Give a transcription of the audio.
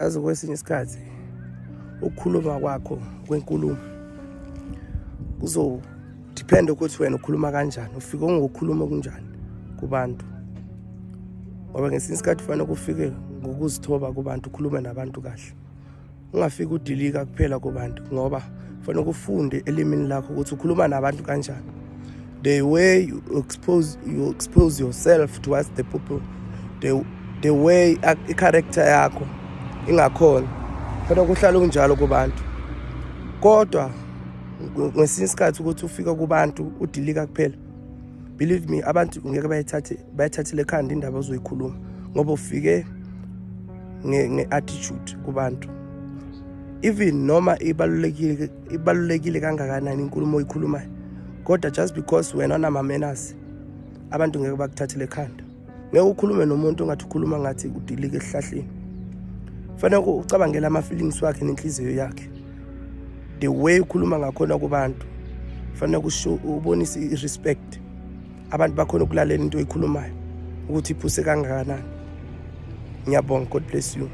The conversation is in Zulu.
Yazi kwesinye isikhathi ukukhuluma kwakho kwenkulumo depend ukuthi wena ukhuluma kanjani, ufike ngokukhuluma kunjani kubantu. Ngoba ngesinye isikhathi kufanele kufike ngokuzithoba kubantu, ukhulume nabantu kahle. Ungafiki udilika kuphela kubantu ngoba kufanele ufunde elimini lakho ukuthi ukhuluma nabantu kanjani. The way you expose yourself towards the people, the way i-character yakho ingakhona, kufanele kuhlale kunjalo kubantu. Kodwa ngesinye isikhathi ukuthi ufika kubantu udilika kuphela, believe me, abantu ngeke bayithathele ekhanda indaba ozoyikhuluma ngoba ufike nge-attitude kubantu. Even noma ibalulekile kangakanani inkulumo oyikhulumayo, kodwa just because wena unama-manners, abantu ngeke bakuthathele ekhanda. Ngeke ukhulume nomuntu ongathi ukhuluma ngathi udilika esihlahleni. Kufanele ucabangele ama-feelings wakhe nenhliziyo yakhe. The way ukhuluma ngakhona kubantu, kufanele ubonise i-respect. Abantu bakhona ukulalela into oyikhulumayo ukuthi iphuse kangakanani. Ngiyabonga, God bless you.